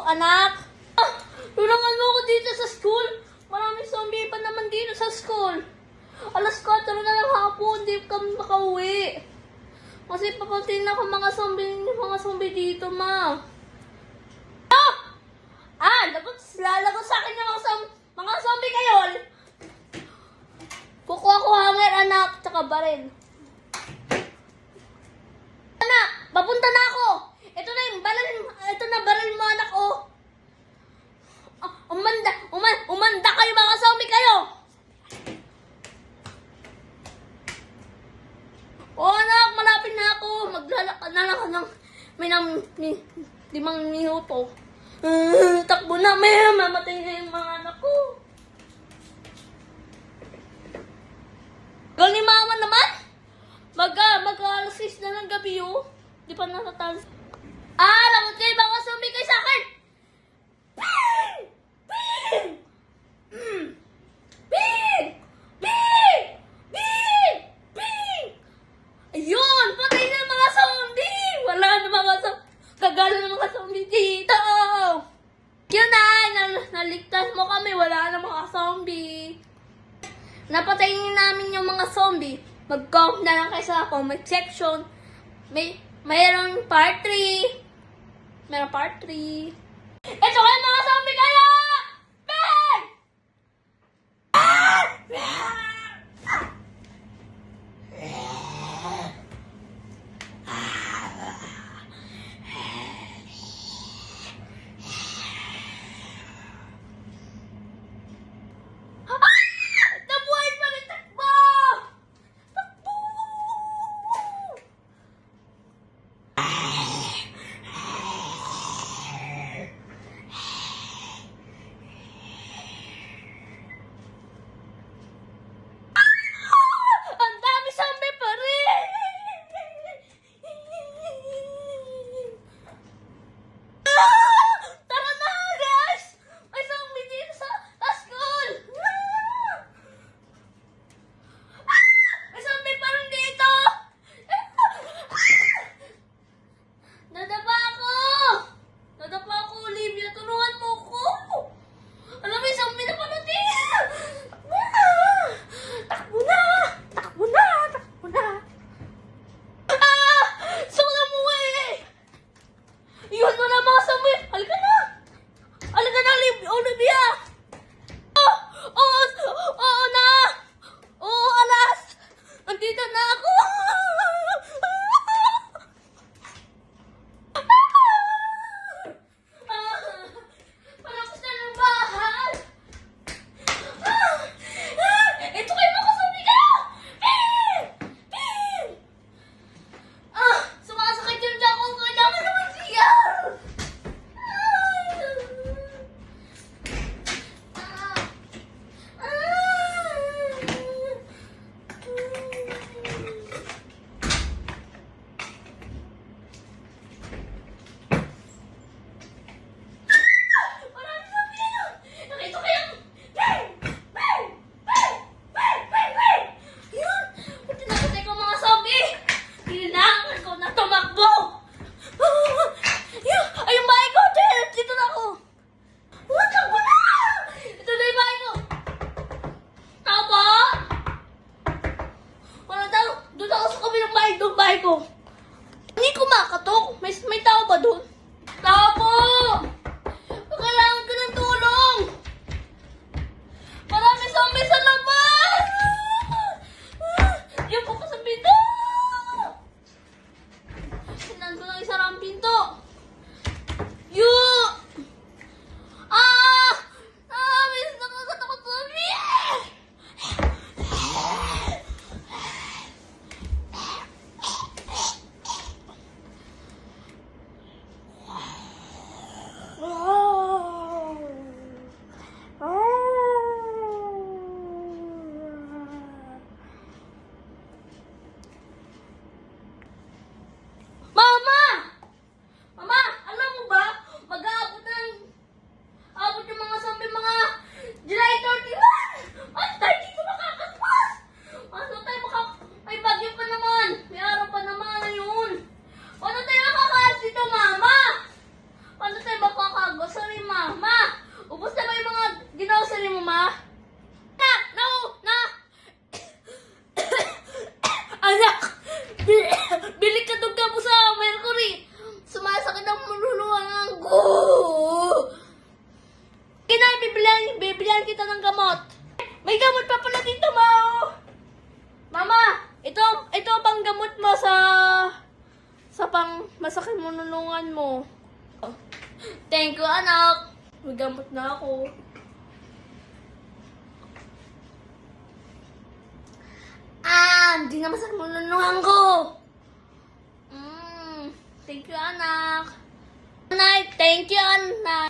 anak. Tulungan mo ako dito sa school. Maraming zombie pa naman dito sa school. Alas 4 na lang hapon, hindi kami makauwi. Kasi papuntin na ako mga zombie dito, ma. Lalagot sa akin yung mga zombie kayo. Kukuha ko hanger, anak, tsaka baril. Anak, papunta na ako. Ito na baril mo, anak, oh. Umanda kayo, mga zombie kayo. Oh, anak, malapit na ako. Maglalakad na lang ng 5 minuto. Takbo na, mamatay na yung mga anak ko. Galing mama naman. Mag-alas 6 na ng gabi, oh. Di pa natatapos. Lagot kayo, mga zombie kayo sa akin. Bing! Bing! Bing! Bing! Bing! Bing! Ayun! Patay na mga zombie! Wala na mga zombie. Kagalo na mga zombie dito! Yun na! Naligtas mo kami. Wala na mga zombie. Napatayin namin yung mga zombie. Mag-comment na lang kayo sa comment section. Mayroong part 3. Mayroong part 3. Ito kayo mga zombie kayo! Bang! Nabuhay pa rin! Takbo! Takbo! Ang dami zombie pa rin! Tara na, guys! May zombie dito sa school! May zombie pa rin dito! Nadapa ako, Olivia. Turuan mo ko! Alam, may zombie na pala dito! Takbo na! Takbo na! Takbo na! Saan mo eh! Iyon mo na mga zombie! Halika na! Halika na, Olivia! Oo na! Oo, alas! Andito na ako! Palabas na ng bahay! Ito kayo mga zombie kayo! Ping! Sumasakit yung tiyan ko. Kailangan naman siya! Marami zombie na yun! Nakita ko yung... Yun! Buti nakatay ko mga zombie! Kailangan ko na tumakbo! Yun! Ay, yung bahay ko! Dito na ako! Takbo na! Ito na yung bahay ko! Tao po? Wala daw! Doon ako sa kabilang bahay! Doon bahay ko! Hindi ko makatok! May tao ba doon? Tao po! Kailangan ko ng tulong! Marami zombie sa labas! Yung po ko sa pinto! Nandun ang isa ang pinto! Miss, nakakatakot zombie! Anak! Bili ka itong gamot sa Mercury! Sumasakit ang maluluhan ko! Kina, bibilihan kita ng gamot. May gamot pa pala dito, Mao! Mama! Ito pang gamot mo sa pang masakit mo nulungan mo. Thank you, anak. May gamot na ako. Hindi na masakit mo nulungan ko. Thank you, anak. Thank you, anak.